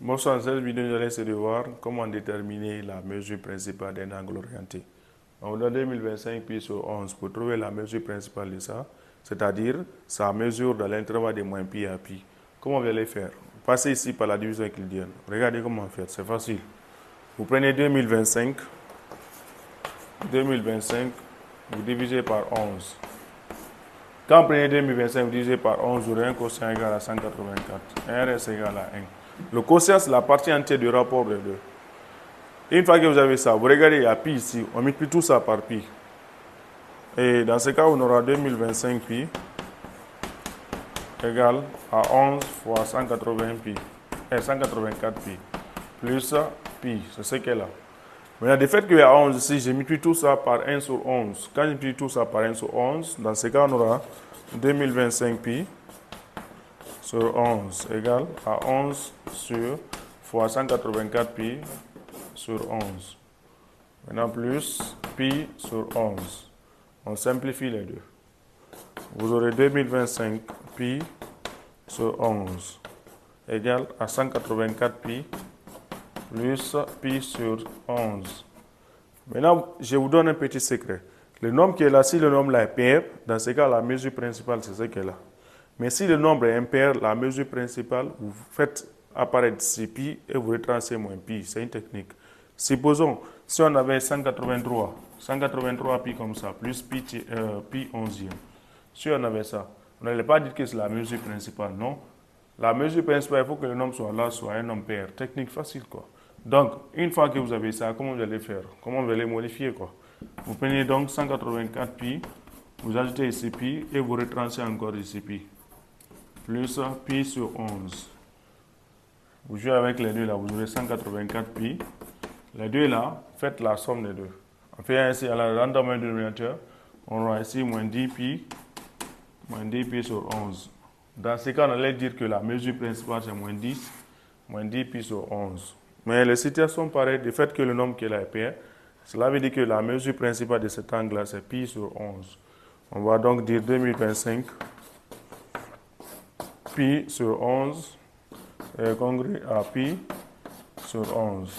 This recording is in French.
Bonsoir, dans cette vidéo, nous allons essayer de voir comment déterminer la mesure principale d'un angle orienté. On a 2025 pi sur 11 pour trouver la mesure principale de ça, c'est-à-dire sa mesure dans l'intervalle de moins pi à pi. Comment on va les faire? Passez ici par la division euclidienne. Regardez comment on fait, c'est facile. Vous prenez 2025, vous divisez par 11. Quand vous prenez 2025, vous divisez par 11, vous aurez un quotient égal à 184. R est égal à 1. Le quotient, c'est la partie entière du rapport des deux. Une fois que vous avez ça, vous regardez, il y a pi ici, on multiplie tout ça par pi. Et dans ce cas, on aura 2025 pi égale à 11 fois 180 pi, et 184 pi, plus pi, c'est ce qu'elle a. Maintenant, du fait qu'il y a 11 ici, j'ai multiplié tout ça par 1 sur 11. Quand je multiplie tout ça par 1 sur 11, dans ce cas, on aura 2025 pi sur 11 égale à 11 sur fois 184 pi sur 11. Maintenant, plus pi sur 11. On simplifie les deux. Vous aurez 2025 pi sur 11 égale à 184 pi plus pi sur 11. Maintenant, je vous donne un petit secret. Le nombre qui est là, si le nombre là est pair, dans ce cas, la mesure principale, c'est ce qu'elle est là. Mais si le nombre est impair, la mesure principale, vous faites apparaître ici pi et vous retracez moins pi. C'est une technique. Supposons, si on avait 183 pi comme ça, plus pi 11e. Si on avait ça, on n'allait pas dire que c'est la mesure principale, non. La mesure principale, il faut que le nombre soit là, soit un nombre pair. Technique facile, quoi. Donc, une fois que vous avez ça, comment vous allez faire? Comment vous allez modifier, quoi? Vous prenez donc 184 pi, vous ajoutez ici pi et vous retracez encore ici pi. Plus pi sur 11. Vous jouez avec les deux là, vous aurez 184 pi. Les deux là, faites la somme des deux. On fait ainsi à la random dénominateur, on aura ici moins 10 pi sur 11. Dans ce cas, on allait dire que la mesure principale c'est moins 10 pi sur 11. Mais les situations sont pareilles, du fait que le nombre qui est là est pair, cela veut dire que la mesure principale de cet angle là c'est pi sur 11. On va donc dire 2025 pi sur 11 est congru à pi sur 11.